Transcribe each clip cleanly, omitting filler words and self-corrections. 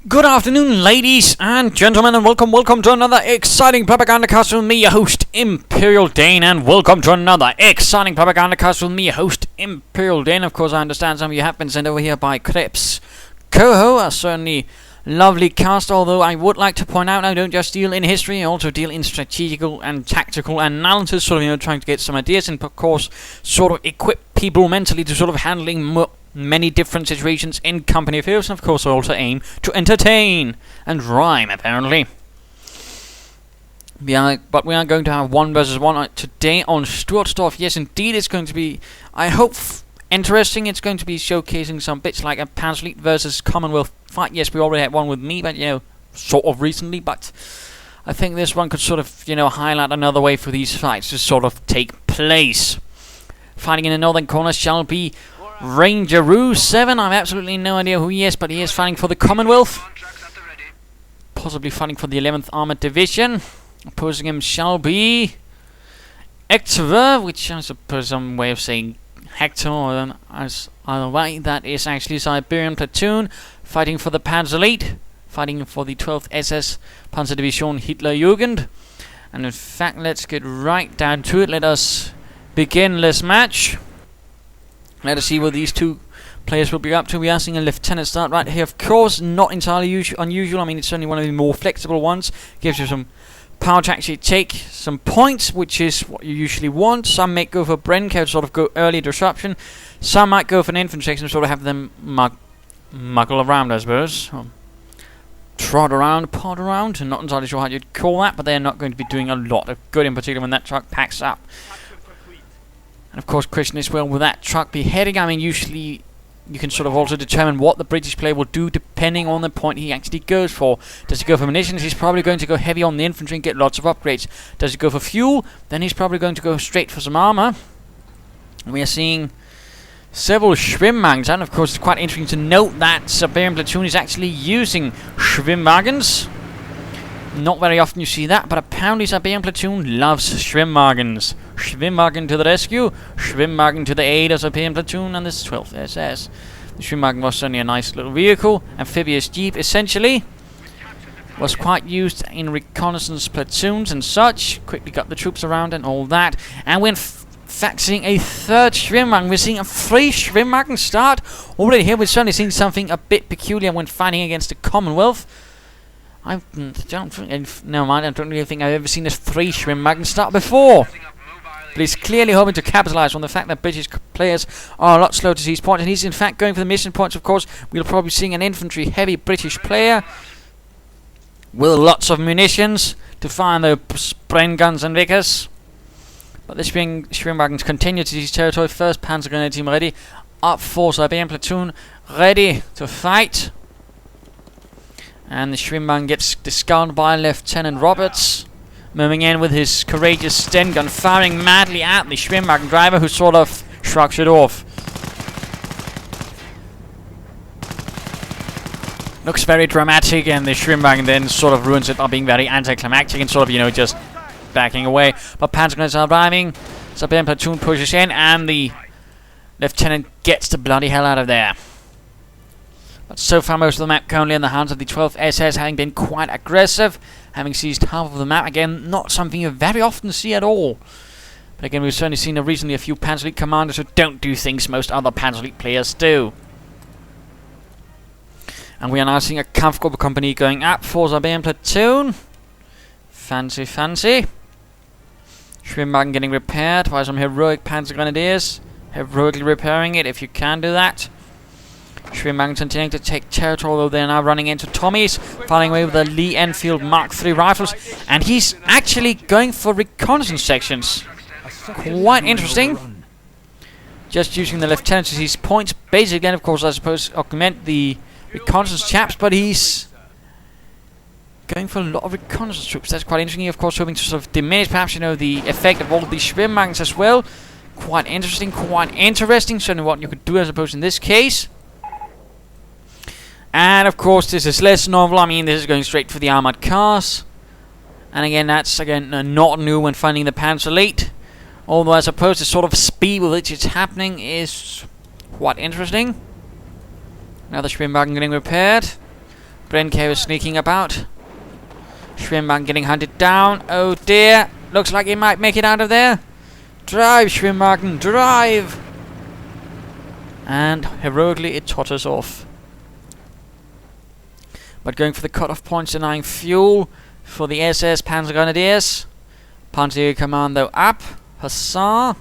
Good afternoon, ladies and gentlemen, and welcome to another exciting Propagandacast with me, your host, Imperial Dane, and welcome to another exciting Propagandacast with me, your host, Imperial Dane. Of course, I understand some of you have been sent over here by Krebs Coho, a certainly lovely cast, although I would like to point out I don't just deal in history, I also deal in strategical and tactical analysis, sort of, trying to get some ideas and, of course, sort of equip people mentally to sort of handling many different situations in company affairs, and of course I also aim to entertain and rhyme, apparently. But we are going to have 1 versus 1 today on Sturzdorf. Yes, indeed, it's going to be, I hope, interesting. It's going to be showcasing some bits like a Panzer Elite versus Commonwealth fight. Yes, we already had one with me, but, sort of recently, but I think this one could sort of, highlight another way for these fights to sort of take place. Fighting in the northern corner shall be Rangeroo7. I have absolutely no idea who he is, but he is fighting for the Commonwealth. Possibly fighting for the 11th Armoured Division. Opposing him shall be Ektwer, which I suppose some way of saying Hector, or as either way. That is actually Siberian platoon, fighting for the Panzer Elite, fighting for the 12th SS Panzer Division Hitlerjugend. And in fact, let's get right down to it. Let us begin this match. Let us see what these two players will be up to. We are seeing a lieutenant start right here. Of course, not entirely unusual. I mean, it's certainly one of the more flexible ones. Gives you some power to actually take some points, which is what you usually want. Some may go for Brenko, sort of go early disruption. Some might go for an infantry section, sort of have them muggle around, I suppose. Trot around, pod around. I'm not entirely sure how you'd call that, but they're not going to be doing a lot of good, in particular when that truck packs up. And of course, question is, where will that truck be heading? I mean, usually you can sort of also determine what the British player will do depending on the point he actually goes for. Does he go for munitions? He's probably going to go heavy on the infantry and get lots of upgrades. Does he go for fuel? Then he's probably going to go straight for some armor. We are seeing several Schwimmwagens, and of course it's quite interesting to note that Siberian platoon is actually using Schwimmwagens. Not very often you see that, but apparently Siberian platoon loves Schwimmwagens. Schwimmwagen to the rescue, Schwimmwagen to the aid of Siberian platoon, and this is 12th SS. The Schwimmwagen was certainly a nice little vehicle, amphibious jeep essentially. Was quite used in reconnaissance platoons and such. Quickly got the troops around and all that. And we're in fact seeing a 3rd Schwimmwagen. We're seeing a 3 Schwimmwagen start. Already here we're certainly seeing something a bit peculiar when fighting against the Commonwealth. I don't really think I've ever seen a 3 Schwimmwagen start before. But he's clearly hoping to capitalise on the fact that British players are a lot slow to seize points, and he's in fact going for the mission points. Of course, we'll probably be seeing an infantry-heavy British player with lots of munitions to fire their Bren guns and Vickers. But this Schwimmwagens continue to seize territory. 1st Panzergrenadiers team ready, up for Siberian platoon, ready to fight. And the Schwimmwagen gets discarded by Lieutenant Roberts, moving in with his courageous Sten gun, firing madly at the Schwimmwagen driver, who sort of shrugs it off. Looks very dramatic, and the Schwimmwagen then sort of ruins it by being very anticlimactic and sort of, just backing away. But Panzergrenadiers are arriving, Siberian platoon pushes in, and the lieutenant gets the bloody hell out of there. But so far most of the map currently in the hands of the 12th SS, having been quite aggressive, having seized half of the map. Again, not something you very often see at all. But again, we've certainly seen recently a few Panzer Elite commanders who don't do things most other Panzer Elite players do. And we are now seeing a Kampfgruppe company going up for Siberian platoon. Fancy, fancy. Schwimmwagen getting repaired by some heroic Panzergrenadiers. Heroically repairing it, if you can do that. Schwimmwagen continuing to take territory, although they're now running into Tommies, fighting away with the Lee Enfield Mark III rifles, and he's actually going for reconnaissance sections. Quite interesting. Just using the lieutenant to seize points, basically, and of course I suppose augment the reconnaissance chaps, but he's going for a lot of reconnaissance troops. That's quite interesting. Of course, hoping to sort of diminish perhaps the effect of all of these Schwimmwagens as well. Quite interesting, certainly what you could do I suppose in this case. And of course this is less novel. I mean, this is going straight for the armoured cars. And again, that's not new when finding the Panzer Elite. Although I suppose the sort of speed with which it's happening is quite interesting. Another Schwimmwagen getting repaired. Bren carrier sneaking about. Schwimmwagen getting hunted down. Oh dear. Looks like he might make it out of there. Drive, Schwimmwagen, drive! And heroically it totters off. But going for the cut-off points, denying fuel for the SS Panzergrenadiers. Panzer Commando up. Hussar.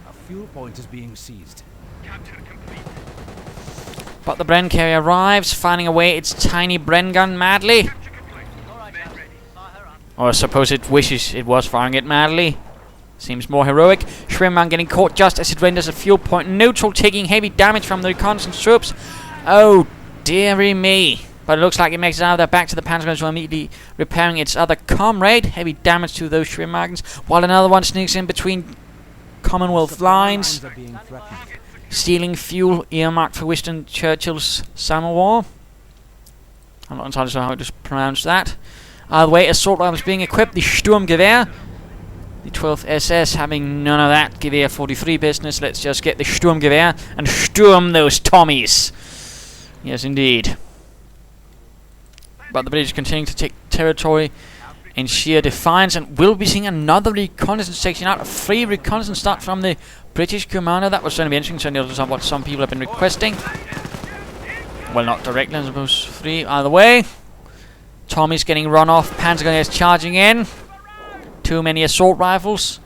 A fuel point is being seized. But the Bren carrier arrives, finding away its tiny Bren gun madly. Or I suppose it wishes it was firing it madly. Seems more heroic. Schwimmwagen getting caught just as it renders a fuel point neutral, taking heavy damage from the reconnaissance troops. Oh dearie me. But it looks like it makes it out of there back to the Panzergrenadiers, immediately repairing its other comrade. Heavy damage to those Schwimmwagens, while another one sneaks in between Commonwealth lines, stealing fuel earmarked for Winston Churchill's summer war. I'm not entirely sure how to pronounce that. Either way, assault rifles being equipped. The Sturmgewehr, the 12th SS, having none of that Gewehr 43 business. Let's just get the Sturmgewehr and storm those Tommies. Yes, indeed. But the British continuing to take territory in sheer defiance, and we'll be seeing another reconnaissance section out. A free reconnaissance start from the British commander. That was certainly interesting. Certainly also what some people have been requesting. Well, not directly, I suppose. Free either way. Tommy's getting run off. Panzergrenadiers charging in. Too many assault rifles.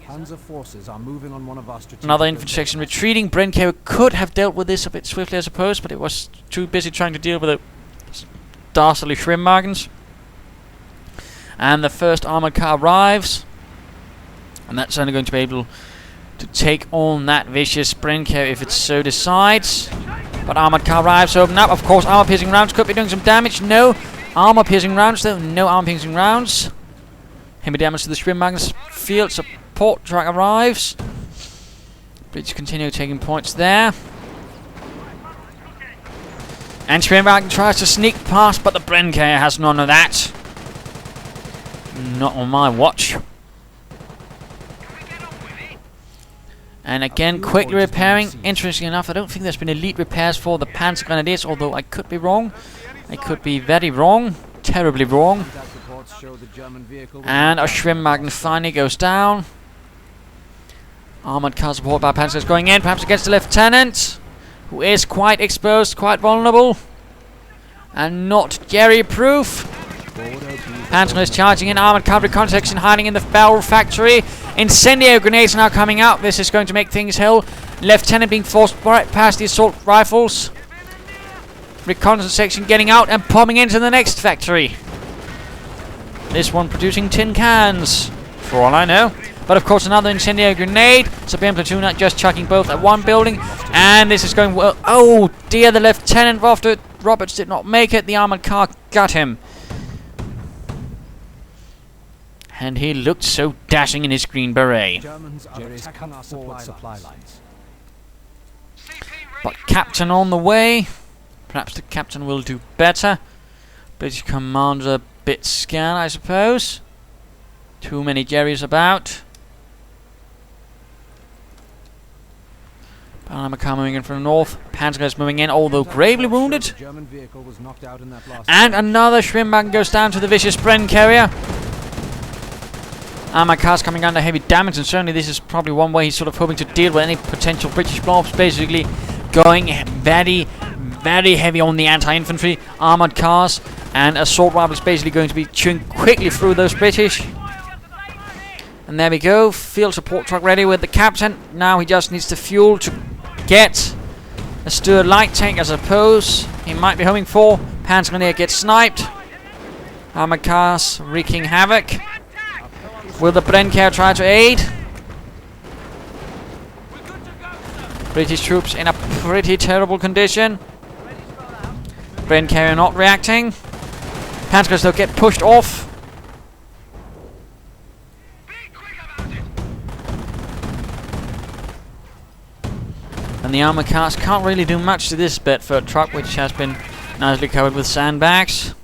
Panzer forces are moving on one of our strategic Another infantry section retreating. Bren carrier could have dealt with this a bit swiftly, I suppose, but it was too busy trying to deal with the dastardly Schwimmwagens. And the first armoured car arrives, and that's only going to be able to take on that vicious Bren carrier if it so decides. But armoured car arrives, open up. Of course, armour piercing rounds could be doing some damage. No armour piercing rounds, though. No armour piercing rounds. Heavy damage to the Schwimmwagens. Field support truck arrives. British continue taking points there. And Schwimmwagen tries to sneak past, but the Bren carrier has none of that. Not on my watch. And again, quickly repairing. Interesting enough, I don't think there's been elite repairs for the Panzergrenadiers, although I could be wrong. I could be very wrong. Terribly wrong. And a Schwimmwagen finally goes down. Armoured car support by Panzers going in, perhaps against the lieutenant, who is quite exposed, quite vulnerable, and not Jerry-proof. Panzer is charging in, armoured cavalry context and hiding in the barrel factory. Incendiary grenades now coming out. This is going to make things hell. Lieutenant being forced right past the assault rifles. Reconnaissance section getting out and bombing into the next factory. This one producing tin cans, for all I know. But of course another incendiary grenade. Civilian platoon just chucking both at one building. And this is going well. Oh dear, the lieutenant after Roberts did not make it. The armoured car got him. And he looked so dashing in his green beret. But captain on the way. Perhaps the captain will do better. British commander a bit scared, I suppose. Too many Jerrys about. Panama car moving in from the north. Panzergrenadiers moving in, although gravely wounded. And another Schwimmwagen goes down to the vicious Bren carrier. Armoured cars coming under heavy damage, and certainly this is probably one way he's sort of hoping to deal with any potential British blow-ups, basically going very, very heavy on the anti-infantry, armoured cars, and assault rifles basically going to be chewing quickly through those British. And there we go, field support truck ready with the captain. Now he just needs the fuel to get a Sturd light tank, I suppose he might be hoping for. Panzergrenadier gets sniped. Armoured cars wreaking havoc. Will the Bren carrier try to aid? British troops in a pretty terrible condition. Bren carrier not reacting. Panzergrenadiers though get pushed off. And the armoured cars can't really do much to this Bedford truck, which has been nicely covered with sandbags.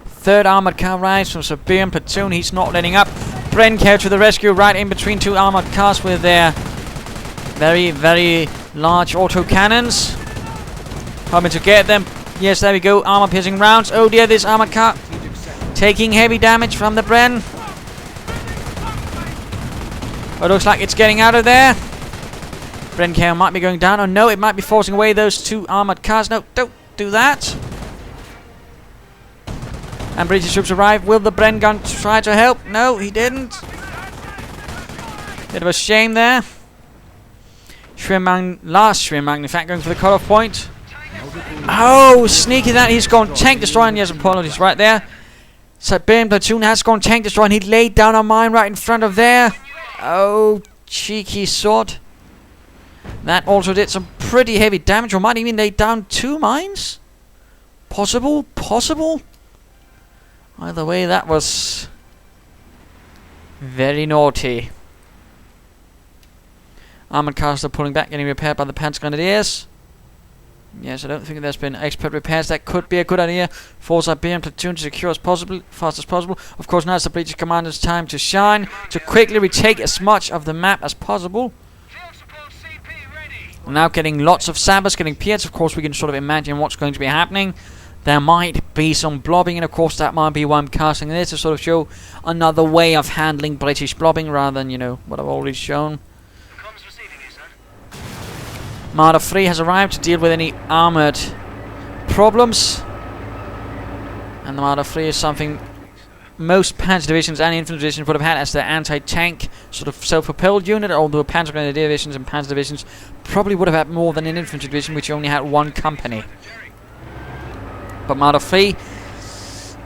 Third armoured car arrives from Siberian platoon. He's not letting up. Bren carrier to the rescue, right in between two armoured cars with their very, very large auto cannons. Hoping to get them. Yes, there we go. Armor piercing rounds. Oh dear, this armored car taking heavy damage from the Bren. Oh, looks like it's getting out of there. Bren Caen might be going down. Oh no, it might be forcing away those 2 armored cars. No, don't do that. And British troops arrive. Will the Bren gun try to help? No, he didn't. Bit of a shame there. Last Schwimmang, in fact, going for the cutoff point. Oh, sneaky that. He's gone tank destroyer. And yes, apologies right there. Siberian platoon has gone tank destroyer. And he laid down a mine right in front of there. Oh, cheeky sod. That also did some pretty heavy damage. Or might even lay down 2 mines. Possible. Either way, that was very naughty. Armored cars are pulling back, getting repaired by the Panzergrenadiers. Yes, I don't think there's been expert repairs. That could be a good idea for Siberian platoon to secure as fast as possible. Of course, now it's the British commander's time to shine, to quickly retake as much of the map as possible. Now getting lots of sabers, getting Piets. Of course, we can sort of imagine what's going to be happening. There might be some blobbing, and of course that might be why I'm casting this, to sort of show another way of handling British blobbing rather than, you know, what I've already shown. Marder 3 has arrived to deal with any armoured problems. And the Marder 3 is something most Panzer divisions and infantry divisions would have had as their anti-tank sort of self-propelled unit, although Panzer Grenadier divisions and Panzer divisions probably would have had more than an infantry division, which only had 1 company. But Marder 3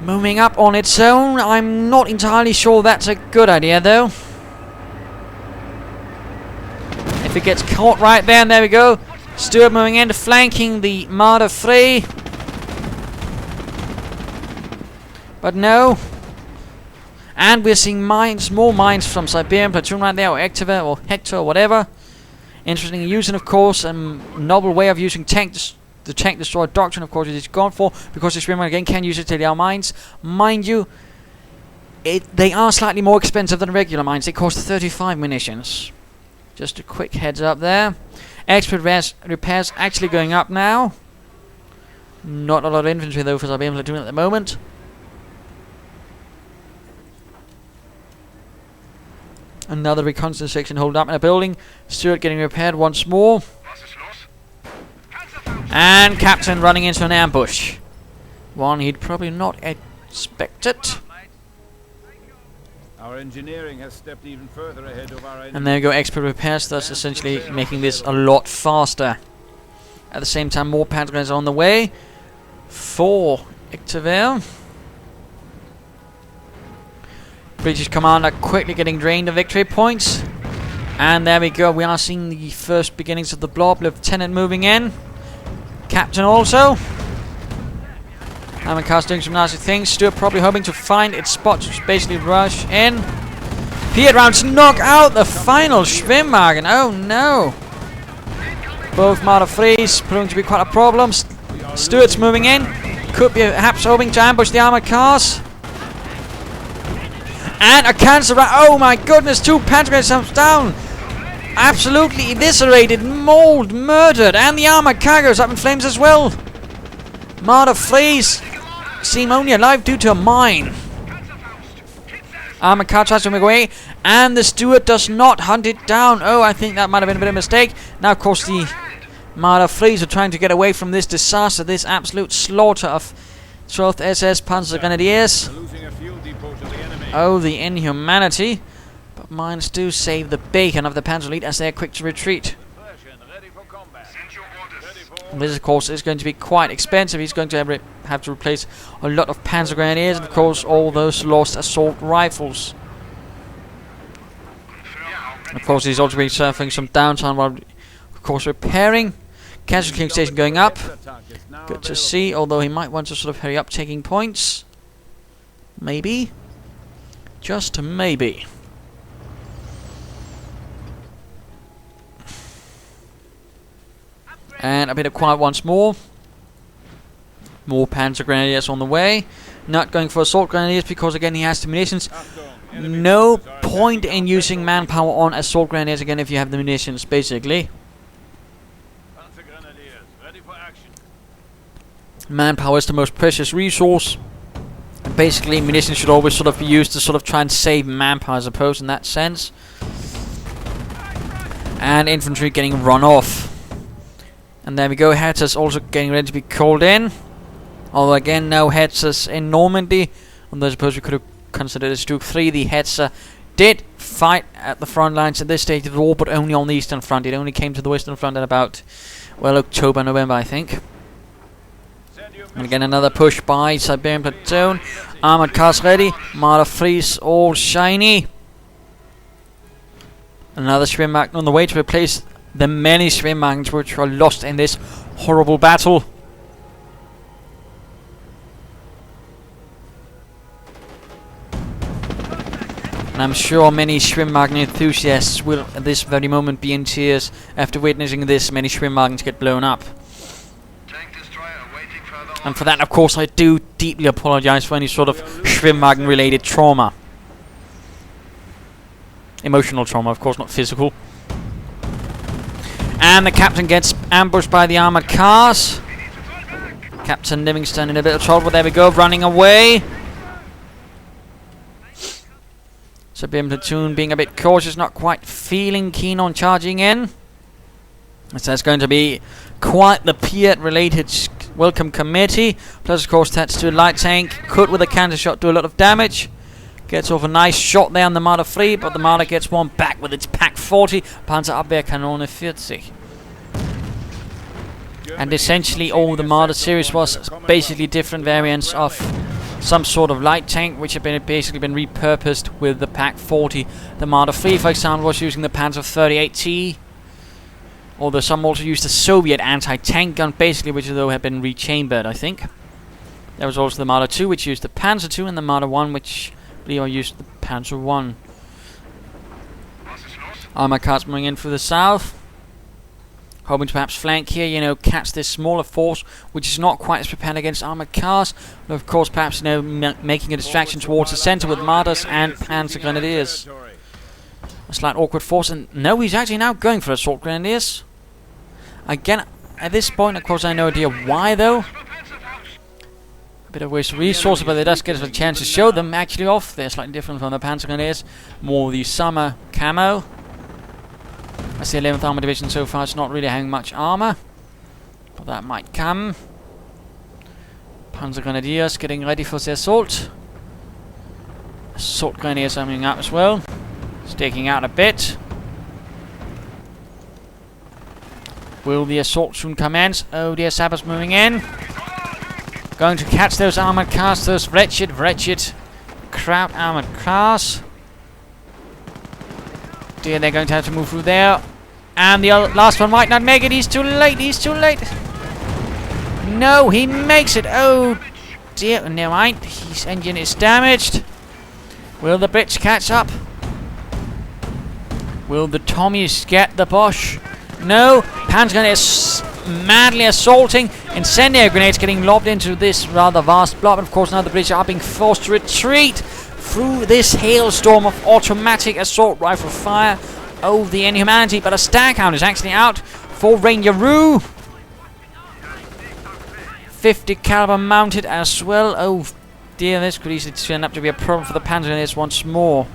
moving up on its own. I'm not entirely sure that's a good idea, though. If it gets caught right there, and there we go. Stuart moving in, flanking the Marder 3. But no. And we're seeing mines, more mines from Siberian platoon right there, or Ektwer, or Hector, or whatever. Interesting use, and of course, a novel way of using the tank destroyer doctrine, of course, it is gone for, because the Schwimmer again can use it to their mines. Mind you, they are slightly more expensive than regular mines. They cost 35 munitions. Just a quick heads up there. Expert repairs actually going up now. Not a lot of infantry though for Siberian platoon at the moment. Another reconnaissance section holed up in a building. Stuart getting repaired once more. And Captain running into an ambush. One he'd probably not expected. Our engineering has stepped even further ahead of our and there you go, expert repairs, thus essentially making this a lot faster. At the same time, more Panzergrenadiers on the way for Ektwer. British commander quickly getting drained of victory points. And there we go, we are seeing the first beginnings of the blob. Lieutenant moving in. Captain also. Hammercast doing some nasty things. Stuart probably hoping to find its spot to basically rush in. Piet rounds knock out the final Schwimmwagen. Oh no. Both Marder 3s proving to be quite a problem. Stuart's moving in. Could be perhaps hoping to ambush the armoured cars. And a cancer round. Oh my goodness, 2 Panzergrenadiers down. Absolutely eviscerated, mauled, murdered. And the armoured car goes up in flames as well. Marder 3s seem only alive due to a mine. Armoured car tries to make away, and the Stuart does not hunt it down. Oh, I think that might have been a bit of a mistake. Now, of course, the Marder 3s are trying to get away from this disaster, this absolute slaughter of 12th SS Panzergrenadiers. Oh, the inhumanity. But mines do save the bacon of the Panzer Elite as they are quick to retreat. This, of course, is going to be quite expensive. He's going to have to replace a lot of Panzer Grenadiers, and of course all those lost assault rifles. Of course, he's also been suffering some downtime while, of course, repairing. Casualty station going up. Good to see, although he might want to sort of hurry up taking points. Maybe. Just maybe. And a bit of quiet once more. More Panzer Grenadiers on the way. Not going for Assault Grenadiers because again he has the munitions. No point in using manpower on Assault Grenadiers again if you have the munitions, basically. Manpower is the most precious resource. And basically, munitions should always sort of be used to sort of try and save manpower as opposed in that sense. And infantry getting run off. And there we go, Hetzers also getting ready to be called in. Although again, no Hetzers in Normandy. Although I suppose we could have considered as Duke 3. The Hetzer did fight at the front lines at this stage of the war, but only on the eastern front. It only came to the western front at about, well, October, November, I think. And again, another push by Siberian platoon. Armored cars ready. Marder Fries all shiny. Another Schwimmwagen on the way to replace the many Schwimmwagens which were lost in this horrible battle. And I'm sure many Schwimmwagen enthusiasts will at this very moment be in tears after witnessing this many Schwimmwagens get blown up. And for that, of course, I do deeply apologize for any sort of Schwimmwagen related trauma. Emotional trauma, of course, not physical. And the captain gets ambushed by the armored cars. Captain Livingston in a bit of trouble. There we go, running away. Siberian platoon being a bit cautious, not quite feeling keen on charging in. So there's going to be quite the Piet-related welcome committee. Plus, of course, that's to a light tank. Could, with a counter shot, do a lot of damage. Gets off a nice shot there on the Marder 3, but the Marder gets one back with its Pack 40. Panzerabwehrkanone 40. And essentially all the Marder series was basically different variants of some sort of light tank, which had basically been repurposed with the Pack 40. The Marder 3, for example, was using the Panzer 38T. Although some also used the Soviet anti-tank gun, basically, which though had been rechambered, I think. There was also the Marder 2, which used the Panzer 2, and the Marder 1, which I used the Panzer 1. Armored cars moving in through the south. Hoping to perhaps flank here, you know, catch this smaller force, which is not quite as prepared against armored cars. But of course, perhaps, you know, making a distraction towards the center with Marders and Panzergrenadiers. A slight awkward force, and no, he's actually now going for assault grenadiers. Again, at this point, of course, I have no idea why, though. A bit of waste of resources, but it does get us a chance to show them actually off. They're slightly different from the Panzergrenadiers. More the summer camo. That's the 11th Armored Division so far. It's not really having much armor, but that might come. Panzergrenadiers getting ready for the assault. Assault Grenadiers are coming out as well. Staking out a bit. Will the assault soon commence? Oh dear, Sappers moving in. Going to catch those armored cars, those wretched crowd armored cars. Dear, they're going to have to move through there. And the last one might not make it. He's too late. He's too late. No, he makes it. Oh dear. Never mind. His engine is damaged. Will the Brits catch up? Will the Tommies get the Bosch? No. Panzergrenadiers is madly assaulting. Incendiary grenades getting lobbed into this rather vast blob. And of course, now the British are being forced to retreat through this hailstorm of automatic assault rifle fire. Oh, the inhumanity, but a stag hound is actually out for Rangeroo. 50 caliber mounted as well. Oh dear, this could easily turn up to be a problem for the Panzergrenadiers once more.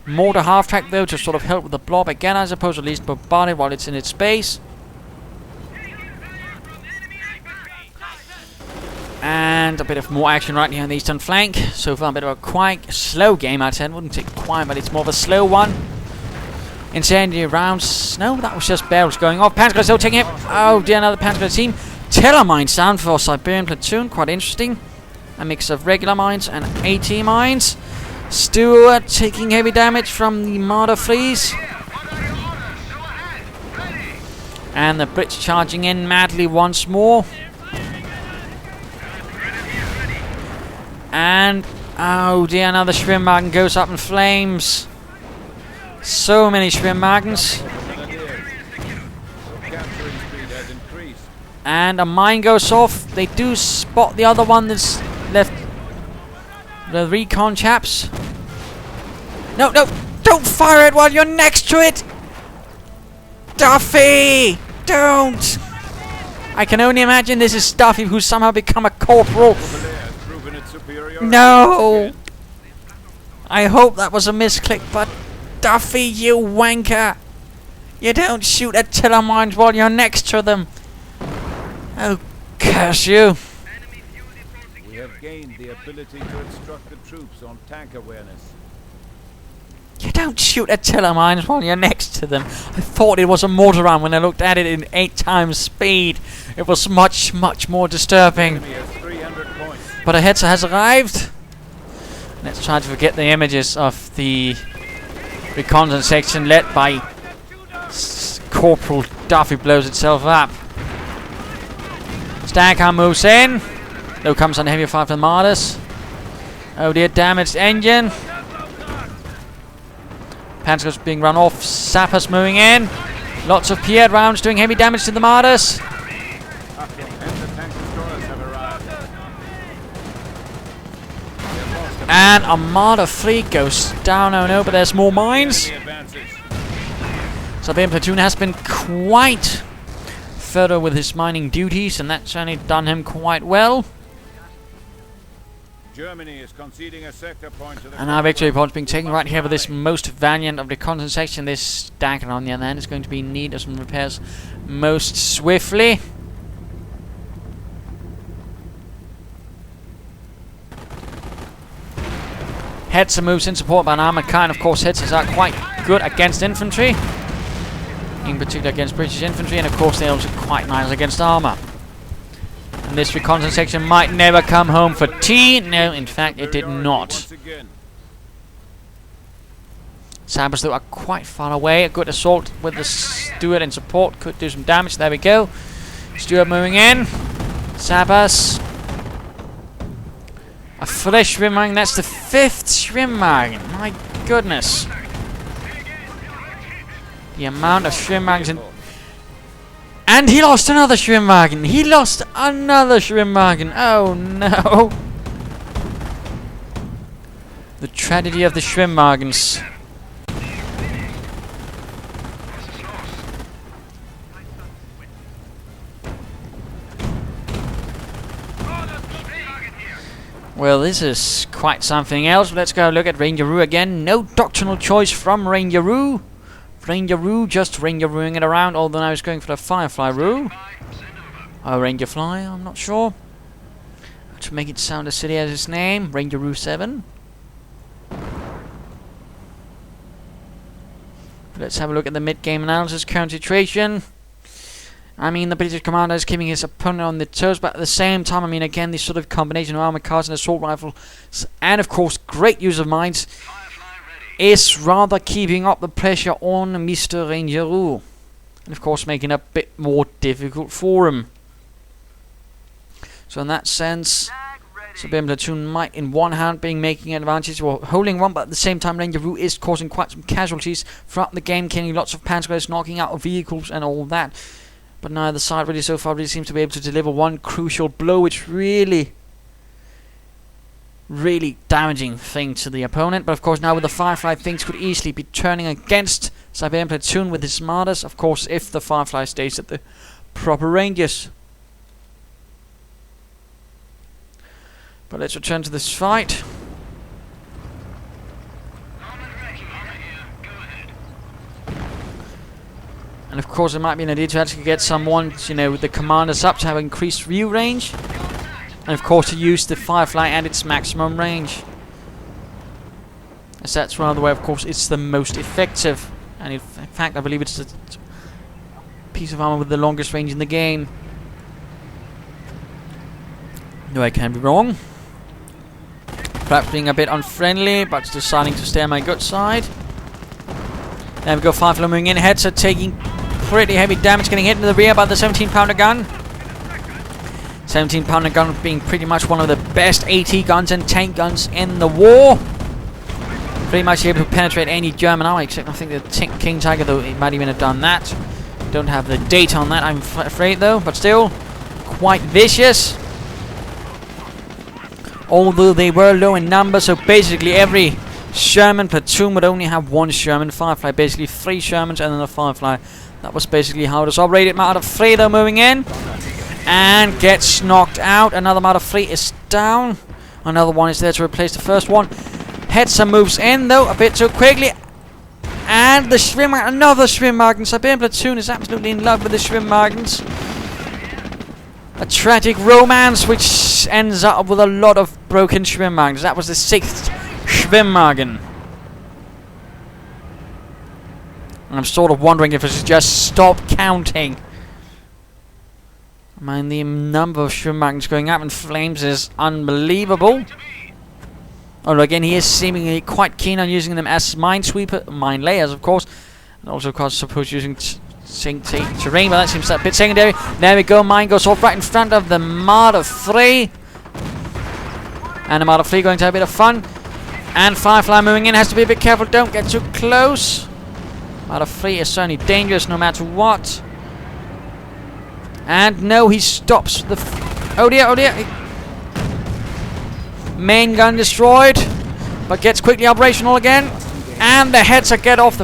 Mortar half-track though to sort of help with the blob again, I suppose, at least bombard it while it's in its space. And a bit of more action right here on the eastern flank. So far a bit of a quite slow game, I'd say. Wouldn't say quiet, but it's more of a slow one. Incendiary rounds. No, that was just barrels going off. Panzer still taking it. Oh dear, another Panzer team. Teller mines down for Siberian platoon. Quite interesting. A mix of regular mines and AT mines. Stewart taking heavy damage from the Marder Fries. And the Brits charging in madly once more. And, oh dear, another Schwimmwagen goes up in flames. So many Schwimmwagens. And a mine goes off. They do spot the other one that's left. The recon chaps. No, no, don't fire it while you're next to it. Duffy, don't. I can only imagine this is Duffy who's somehow become a corporal. Has proven its superiority No! once again. I hope that was a misclick, but Duffy, you wanker! You don't shoot artillery mines while you're next to them. Oh, curse you. We have gained the ability to instruct the troops on tank awareness. You don't shoot artillery mines while you're next to them. I thought it was a mortar round when I looked at it in 8 times speed. It was much, much more disturbing. Enemy has 300 points. But a hetzer has arrived. Let's try to forget the images of the reconnaissance section led by Corporal Duffy blows itself up. Staghound moves in. Though comes on heavy fire from the Martyrs. Oh dear, damaged engine. Panzer's being run off. Sappers moving in. Lots of Pied rounds doing heavy damage to the Martyrs. And the tank destroyers have arrived. We have lost a And Armada fleet goes down. Oh no, but there's more mines. enemy advances. Siberian platoon has been quite thorough with his mining duties, and that's certainly done him quite well. Germany is conceding a sector point to the And our victory point's being taken right here with this most valiant of the reconnaissance section. This Staghound, on the other hand, is going to be in need of some repairs most swiftly. Hetzer moves in support by an armoured car, and of course Hetzers are quite good against infantry. In particular against British infantry, and of course they're also quite nice against armour. And this reconnaissance section might never come home for tea. No, in fact it did superiority not. once again. Sabres though are quite far away. A good assault with the Stuart in support could do some damage. There we go. Stuart moving in. Sabres. A fresh Schwimmwagen. That's the 5th Schwimmwagen. My goodness. The amount of Schwimmwagens in... And he lost another Schwimmwagen. He lost another Schwimmwagen. Oh no. The tragedy of the Schwimmwagens. Well, this is quite something else. Let's go look at Rangeroo again. No doctrinal choice from Rangeroo. Rangeroo just Rangerooing it around, although I was going for the Firefly Roo. Or Rangerfly, I'm not sure. To make it sound as silly as its name, Rangeroo7. Let's have a look at the mid-game analysis. Current situation. I mean, the British commander is keeping his opponent on the toes, but at the same time, I mean, again, this sort of combination of armored cars and assault rifles, and of course, great use of mines, is rather keeping up the pressure on Mr. Rangeroo. And of course, making it a bit more difficult for him. So in that sense, Siberian platoon might, in one hand, being making an advantage or holding one, but at the same time, Rangeroo is causing quite some casualties throughout the game, killing lots of Panzergrenadiers, knocking out vehicles and all that. But neither side really so far really seems to be able to deliver one crucial blow, which really damaging thing to the opponent. But of course now with the Firefly, things could easily be turning against Siberian platoon with his Martyrs, of course if the Firefly stays at the proper ranges. But let's return to this fight. And of course it might be an idea to actually get someone, you know, with the commanders up to have increased view range. And of course to use the Firefly at its maximum range. As that's one other way, of course, it's the most effective. And in fact, I believe it's the piece of armor with the longest range in the game. No, I can be wrong. Perhaps being a bit unfriendly, but deciding to stay on my good side. There we go, Firefly moving in. Hetzer taking pretty heavy damage, getting hit in the rear by the 17-pounder gun. 17-pounder gun being pretty much one of the best AT guns and tank guns in the war. Pretty much able to penetrate any German army, except I think the King Tiger, though it might even have done that. Don't have the date on that, I'm afraid, though, but still quite vicious. Although they were low in numbers, so basically every Sherman platoon would only have one Sherman. Firefly basically 3 Shermans and then a Firefly. That was basically how it was operated. Out of 3 though moving in. And gets knocked out. Another Marder fleet is down. Another one is there to replace the first one. Hetzer moves in though a bit too quickly. And the Schwimmwagen, another Schwimmwagen. Siberian platoon is absolutely in love with the Schwimmwagens. A tragic romance which ends up with a lot of broken Schwimmwagens. That was the 6th Schwimmwagen. And I'm sort of wondering if I should just stop counting. I mean, the number of Schwimmwagens going up in flames is unbelievable. Although again, he is seemingly quite keen on using them as minesweeper, mine layers, of course, and also, of course, suppose using terrain, but that seems a bit secondary. There we go. Mine goes off right in front of the Marder 3, and the Marder 3 going to have a bit of fun. And Firefly moving in, has to be a bit careful. Don't get too close. Marder 3 is certainly dangerous no matter what. And no, he stops the. Oh dear! Oh dear! Main gun destroyed, but gets quickly operational again. And the Hetzer gets off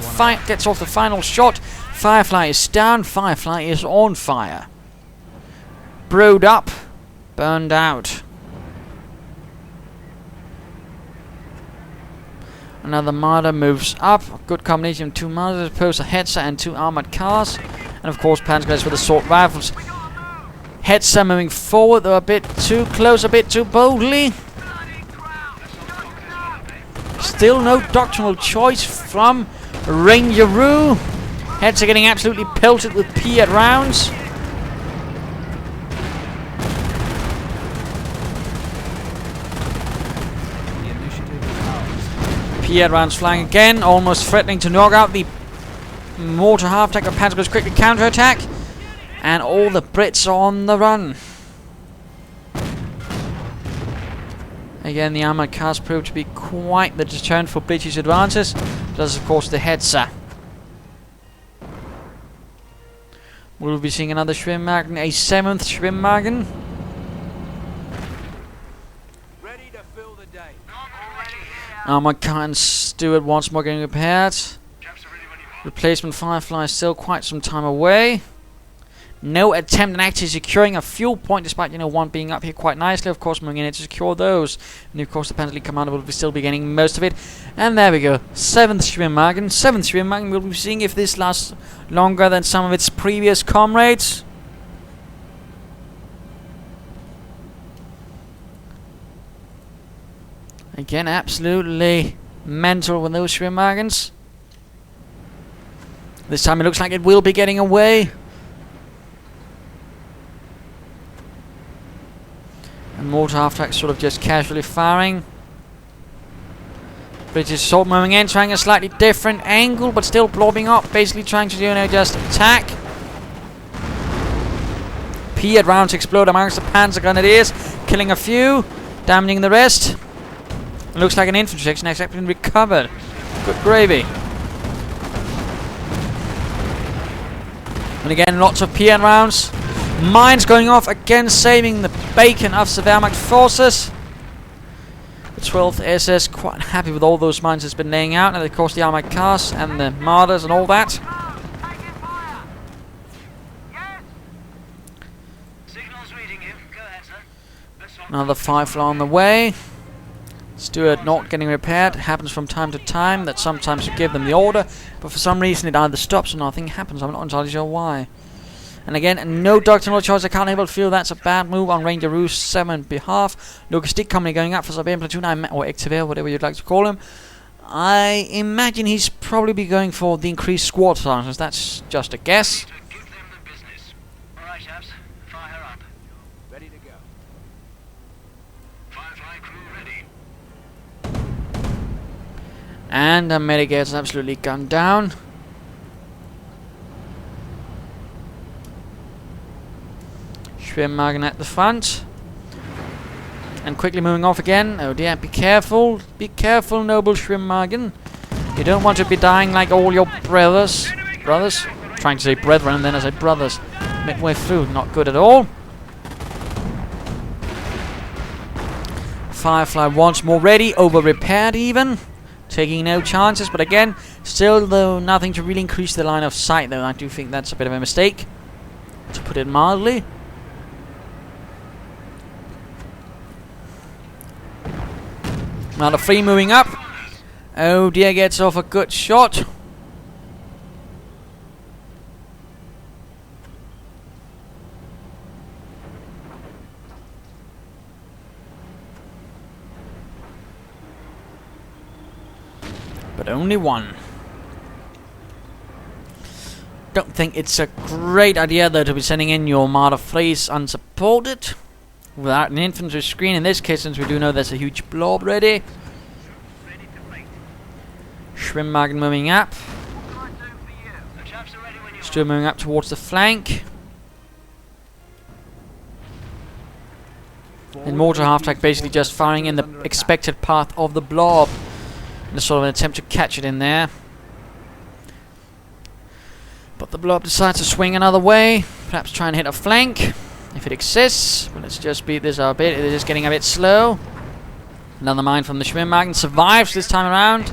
the final shot. Firefly is down. Firefly is on fire. Brewed up, burned out. Another Marder moves up. Good combination of 2 Marders, as opposed to Hetzer and 2 armored cars. And of course, Panzergrenadiers with assault rifles. Hetzer moving forward, though a bit too close, a bit too boldly. Still no doctrinal choice from Rangeroo. Hetzer getting absolutely pelted with Piat rounds. Piat rounds flying again, almost threatening to knock out the mortar half-attack of Panzergrenadiers quickly counter-attack. And all the Brits are on the run. Again, the armoured cars proved to be quite the deterrent for British advances. Plus, of course, the Hetzer. We'll be seeing another Schwimmwagen, a 7th Schwimmwagen. Ready to fill the day. Armoured car and Stewart once more getting repaired. Replacement Firefly is still quite some time away. No attempt at actually securing a fuel point, despite, one being up here quite nicely. Of course, moving in to secure those. And of course, the Panzer Elite commander will still be getting most of it. And there we go. 7th Schwimmwagen. 7th Schwimmwagen. We'll be seeing if this lasts longer than some of its previous comrades. Again, absolutely mental with those Schwimmwagens. This time it looks like it will be getting away. And mortar half-attack sort of just casually firing. British assault moving in, trying a slightly different angle, but still blobbing up, basically trying to just attack. Piat rounds explode amongst the Panzergrenadiers, killing a few, damaging the rest. It looks like an infantry section has actually been recovered. Good gravy. And again, lots of Piat rounds. Mines going off again, saving the bacon of the Wehrmacht forces. The 12th SS quite happy with all those mines it's been laying out, and of course the armoured cars and the Marders and all that. Another Firefly on the way. Stewart not getting repaired. It happens from time to time that sometimes you give them the order, but for some reason it either stops or nothing happens. I'm not entirely sure why. And again, no doctrinal choice. I can't able to feel that's a bad move on Rangeroo7 behalf. Logistic company going up for Siberian platoon, or Ektwer, whatever you'd like to call him. I imagine he's probably be going for the increased squad sizes. That's just a guess. Give them the business. All right, chaps, fire her up. Ready to go. Firefly crew ready. And the Medigate's absolutely gunned down. Schwimmwagen at the front. And quickly moving off again. Oh dear, be careful. Be careful, noble Schwimmwagen. You don't want to be dying like all your brothers. Brothers? Trying to say brethren and then I said brothers. Midway through, not good at all. Firefly once more ready, over-repaired even. Taking no chances, but again, still though nothing to really increase the line of sight though. I do think that's a bit of a mistake, to put it mildly. Marder 3 moving up. Oh dear, gets off a good shot. But only one. Don't think it's a great idea though to be sending in your Marder 3s unsupported without an infantry screen in this case, since we do know there's a huge blob ready. Schwimmwagen moving up. Still moving up towards the flank. And mortar half-track basically just firing in the expected path of the blob. In a sort of an attempt to catch it in there. But the blob decides to swing another way. Perhaps try and hit a flank. If it exists. But let's just beat this up a bit. It is getting a bit slow. Another mine from the Schwimmwagen survives this time around.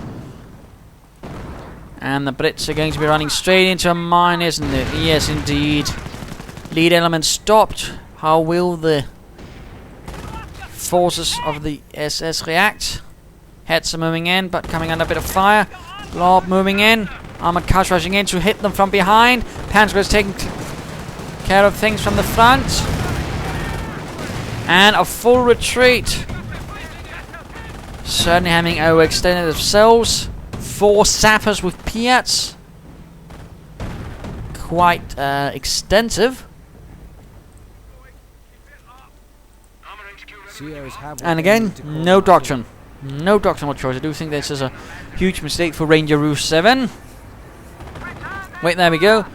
And the Brits are going to be running straight into a mine, isn't it? Yes, indeed. Lead element stopped. How will the forces of the SS react? Heads are moving in, but coming under a bit of fire. Blob moving in. Armored cars rushing in to hit them from behind. Panzer is taking care of things from the front. And a full retreat. Certainly having overextended themselves. 4 sappers with Piats. Quite extensive. And again, no doctrine. No doctrinal choice. I do think this is a huge mistake for Rangeroo7. Wait, there we go.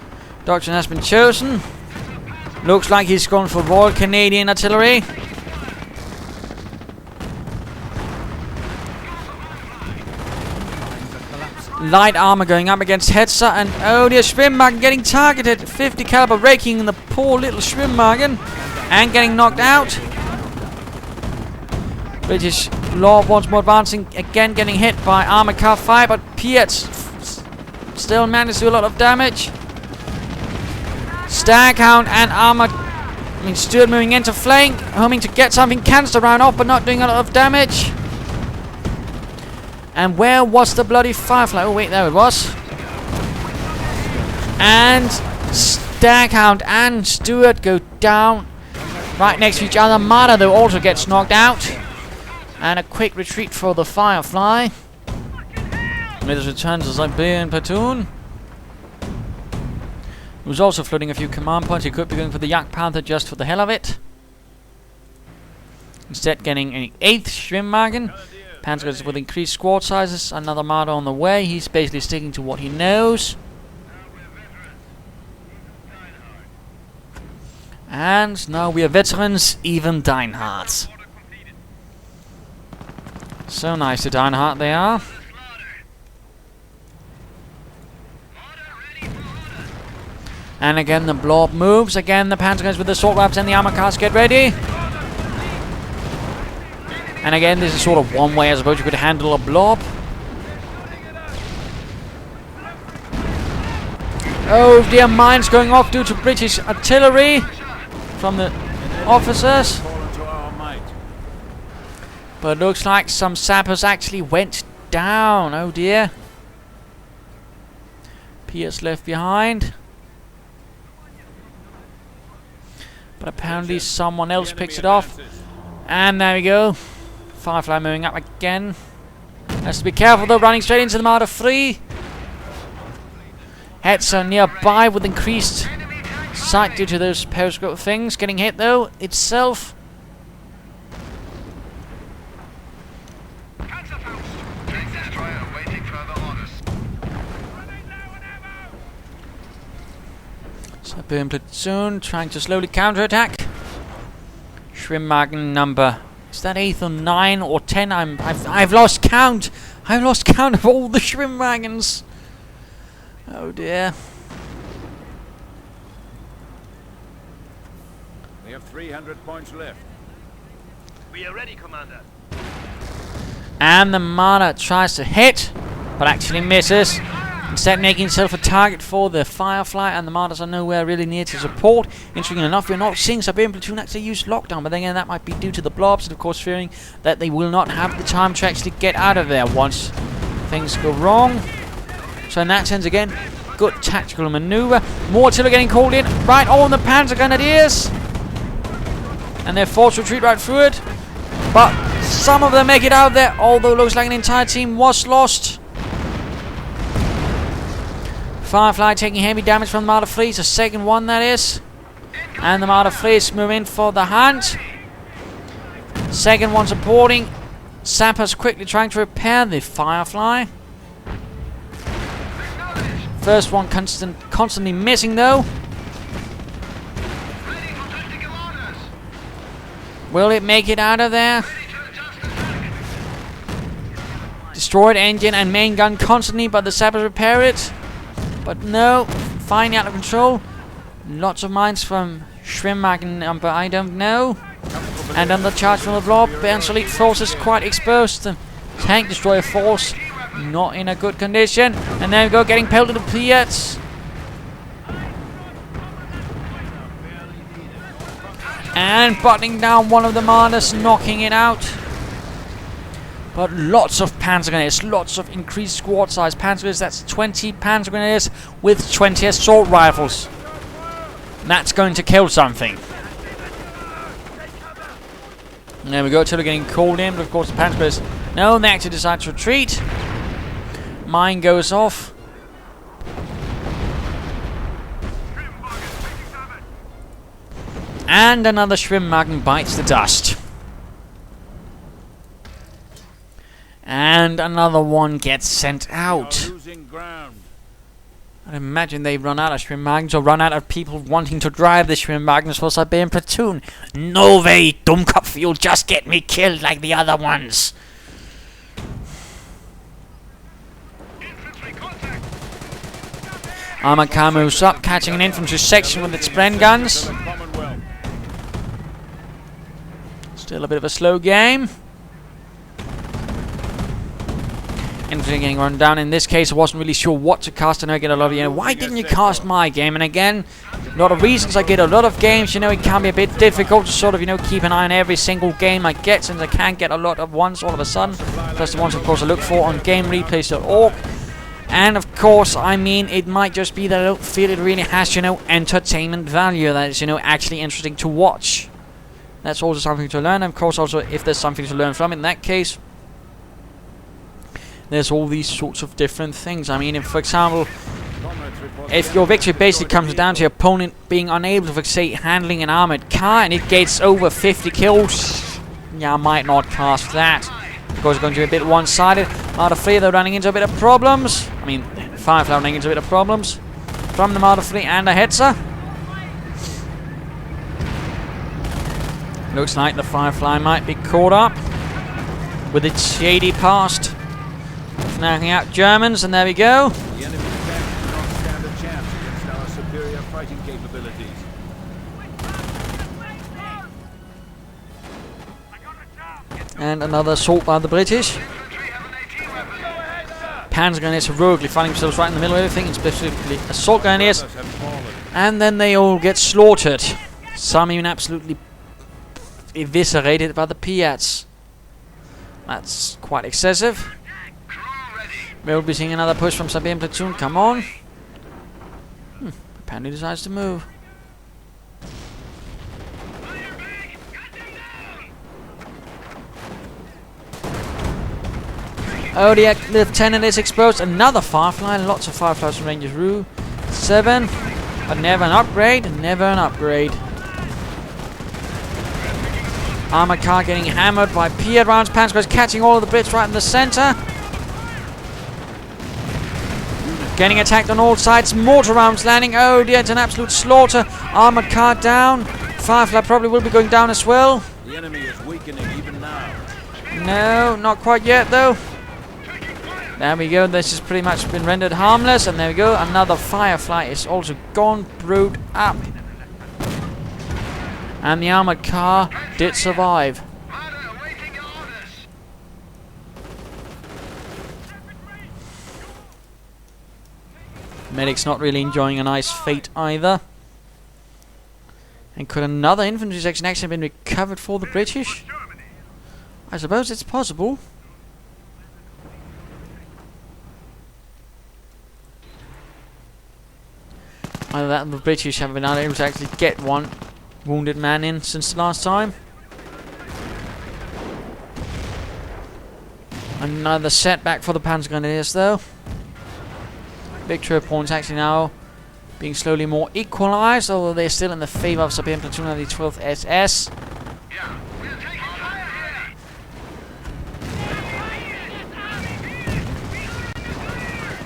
Doctrine has been chosen. Looks like he's gone for Royal Canadian Artillery. Light armor going up against Hetzer, and oh dear, Schwimmwagen getting targeted. 50 caliber raking the poor little Schwimmwagen and getting knocked out. British Law once more advancing, again getting hit by armor car fire, but Piats still managed to do a lot of damage. Staghound and Stuart moving into flank, hoping to get something, cancelled around off, but not doing a lot of damage. And where was the bloody Firefly? Oh wait, there it was. And Staghound and Stuart go down right next to each other. Marder though also gets knocked out. And a quick retreat for the Firefly. Middles returns to Siberian platoon. He was also floating a few command points. He could be going for the Yak Panther just for the hell of it. Instead getting an 8th Schwimmwagen. Panzergrenadiers with increased squad sizes. Another Marder on the way. He's basically sticking to what he knows. And now we are veterans, even Deinhardt. So nice to Deinhardt they are. And again the blob moves. Again the Panzergrenadiers with the assault rifles and the armor cars get ready. And again this is sort of one way I suppose you could handle a blob. Oh dear, mines going off due to British artillery from the officers. But it looks like some sappers actually went down. Oh dear. Pierce left behind. But apparently someone else picks it off. And there we go. Firefly moving up again. Has to be careful though, running straight into the Marder 3. Hetzer nearby with increased sight due to those periscope things. Getting hit though itself. Siberian platoon trying to slowly counterattack. Schwimmwagen number, is that 8th or 9 or 10? I've lost count. I've lost count of all the Schwimmwagens. Oh dear. We have 300 points left. We are ready, Commander. And the Marder tries to hit, but actually misses. instead making himself a target for the Firefly, and the Martyrs are nowhere really near to support. Interesting enough, we're not seeing Siberian Platoon actually use lockdown, but then again that might be due to the blobs, and of course fearing that they will not have the time to actually get out of there once things go wrong. So in that sense, again, good tactical maneuver. More artillery getting called in right on the Panzergrenadiers, and they're forced to retreat right through it. But some of them make it out there, although it looks like an entire team was lost. Firefly taking heavy damage from the Martyr Fleet, the second one that is. And the Martyr Fleet move in for the hunt. Second one supporting. Sappers quickly trying to repair the Firefly. First one constantly missing though. Will it make it out of there? Destroyed engine and main gun constantly, but the Sappers repair it. But no, finally out of control. Lots of mines from Schwimmwagen, but I don't know. And under charge from the blob, Panzer Elite forces quite exposed. The tank destroyer force not in a good condition. And there we go, getting pelted to Piats. And buttoning down one of the Martyrs, knocking it out. But lots of Panzergrenadiers, lots of increased squad size Panzergrenadiers. That's 20 Panzergrenadiers with 20 assault rifles. That's going to kill something. And there we go, Tiller getting called in, but of course the Panzergrenadiers, no, they actually decide to retreat. Mine goes off. And another Schwimmwagen bites the dust. And another one gets sent out. I'd imagine they've run out of Schwimmwagens or run out of people wanting to drive the Schwimmwagens for Siberian Platoon. No way, Dummkopf, you'll just get me killed like the other ones. Armoured car moves up, catching an infantry section with its Bren guns. Still a bit of a slow game. Infantry getting run down. In this case, I wasn't really sure what to cast. I know I get a lot of, why didn't you cast my game? And again, a lot of reasons. I get a lot of games, it can be a bit difficult to sort of, keep an eye on every single game I get, since I can't get a lot of ones all of a sudden. Plus the ones, of course, I look for on GameReplays.org. And of course, it might just be that I don't feel it really has, entertainment value. That is, actually interesting to watch. That's also something to learn. And of course, also, if there's something to learn from, in that case, there's all these sorts of different things. If, for example, if your victory basically comes down to your opponent being unable to, say, handling an armored car, and it gets over 50 kills, I might not cast that. Because it's going to be a bit one-sided. Martyr Fleet, they're running into a bit of problems. Firefly running into a bit of problems from the Martyr Fleet and the Hetzer. Looks like the Firefly might be caught up with its shady past. Knocking out Germans, and there we go. The enemy tanks do not stand a chance against our superior fighting capabilities. And another assault by the British. Panzergrenadiers heroically finding themselves right in the middle of everything, specifically assault grenadiers. And then they all get slaughtered. Some even absolutely eviscerated by the Piats. That's quite excessive. We'll be seeing another push from Siberian Platoon. Come on. Apparently decides to move. Oh, the lieutenant is exposed. Another Firefly. Lots of Fireflies from Rangeroo7. But never an upgrade. Never an upgrade. Armored car getting hammered by Piat rounds. Panzergrenadiers catching all of the Brits right in the center. Getting attacked on all sides. Mortar rounds landing. Oh dear, it's an absolute slaughter. Armored car down. Firefly probably will be going down as well. The enemy is weakening even now. No, not quite yet though. There we go. This has pretty much been rendered harmless. And there we go. Another Firefly is also gone. Brewed up. And the armored car did survive. Medic's not really enjoying a nice fate either. And could another infantry section actually have been recovered for the British? I suppose it's possible. Either that or the British have been unable to actually get one wounded man in since the last time. Another setback for the Panzergrenadiers though. Victory points actually now being slowly more equalised, although they're still in the favour of Siberian Platoon of the 12th SS.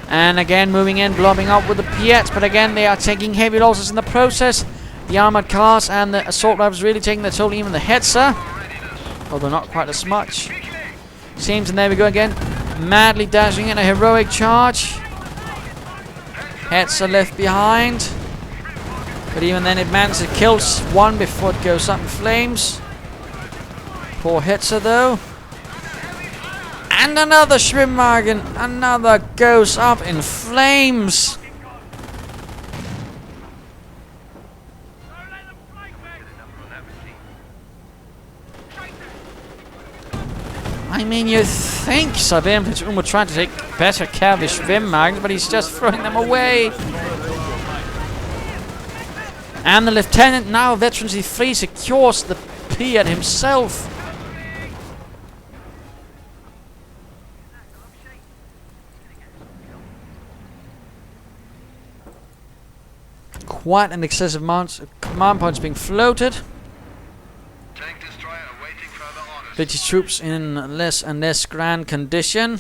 And again moving in, blobbing up with the Piets, but again they are taking heavy losses in the process. The armoured cars and the assault rifles really taking the toll, even the Hetzer, although not quite as much. Seems, and there we go again, madly dashing in a heroic charge. Hetzer left behind, but even then it manages to kill one before it goes up in flames. Poor Hetzer though. And another Schwimmwagen, another goes up in flames. I mean, you think Siberian Platoon would try to take better care of the Schwimmwagens, but he's just throwing them away. And the lieutenant, now veteran 3, secures the Piet himself. Quite an excessive amount of command points being floated. Tank destroyer awaiting further orders. British troops in less and less grand condition.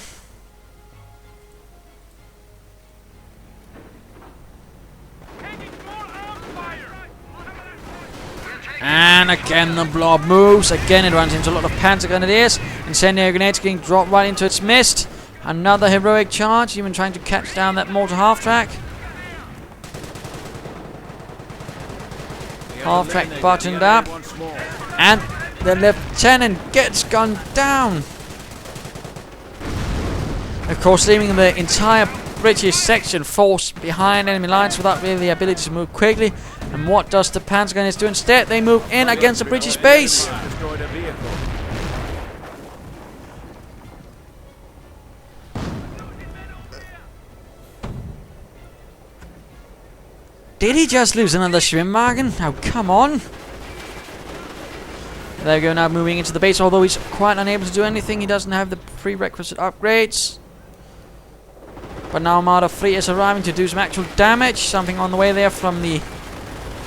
And again the blob moves. Again it runs into a lot of Panzergrenadiers. Incendiary grenades getting dropped right into its midst. Another heroic charge, even trying to catch down that mortar half-track. Half-track buttoned up. And the lieutenant gets gunned down. Of course, leaving the entire British section forced behind enemy lines without really the ability to move quickly. And what does the Panzergrenadiers do instead? They move in against the British base. Did he just lose another Schwimmwagen? Oh, come on. There we go, now moving into the base, although he's quite unable to do anything. He doesn't have the prerequisite upgrades. But now Armada 3 is arriving to do some actual damage. Something on the way there from the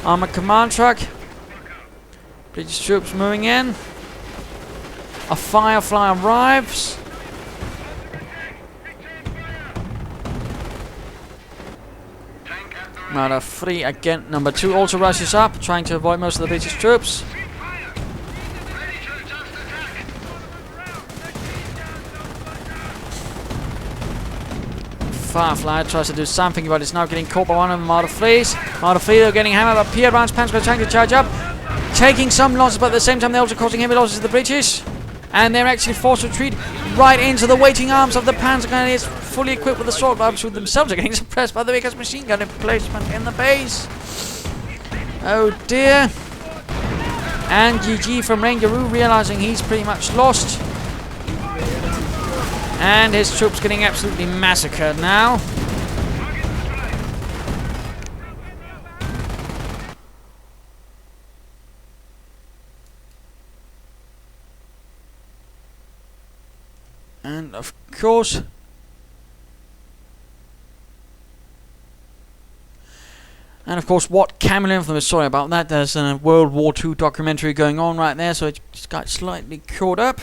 armored command truck. British troops moving in. A Firefly arrives. Armada 3 again. Number 2 also rushes up, trying to avoid most of the British troops. Firefly tries to do something, but it's now getting caught by one of the Armada 3s. Armada 3 are getting hammered by Piet rounds. Panzer trying to charge up, taking some losses, but at the same time they're also causing heavy losses to the British. And they're actually forced to retreat right into the waiting arms of the Panzergrenadiers, fully equipped with assault rifles, who themselves are getting suppressed by the biggest machine gun emplacement in the base. Oh dear. And GG from Rangeroo, realizing he's pretty much lost. And his troops getting absolutely massacred now. And of course, what Camelin from the sorry about that. There's a World War II documentary going on right there, so it just got slightly caught up.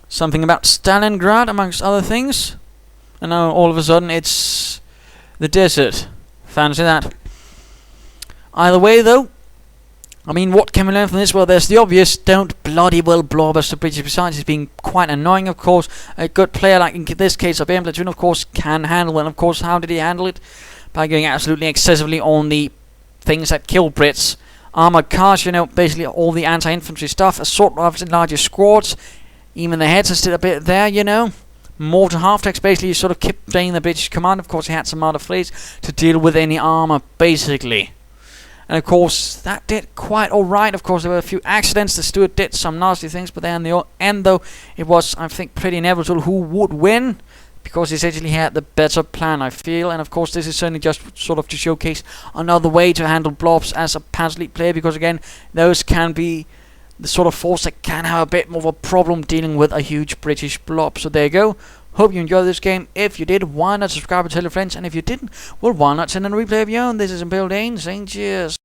Something about Stalingrad, amongst other things. And now all of a sudden it's the desert. Fancy that. Either way though, I mean, what can we learn from this? Well, there's the obvious, don't bloody well blob us to British. Besides, it's being quite annoying, of course. A good player, like in this case of Platoon, of course, can handle it. And of course, how did he handle it? By going absolutely excessively on the things that kill Brits. Armoured cars, you know, basically all the anti-infantry stuff. Assault rifles in larger squads. Even the heads are still a bit there, you know. mortar half-decks basically sort of kept playing the British command. Of course, he had some other fleets to deal with any armor, basically. And of course, that did quite alright. Of course, there were a few accidents. The Stuart did some nasty things, but then in the end, though, it was, I think, pretty inevitable who would win, because he essentially had the better plan, I feel. And of course, this is certainly just sort of to showcase another way to handle blobs as a Panzer Elite player, because again, those can be the sort of force that can have a bit more of a problem dealing with a huge British blob. So there you go. Hope you enjoyed this game. If you did, why not subscribe and tell your friends? And if you didn't, well, why not send in a replay of your own? This is Imperial Dane saying cheers.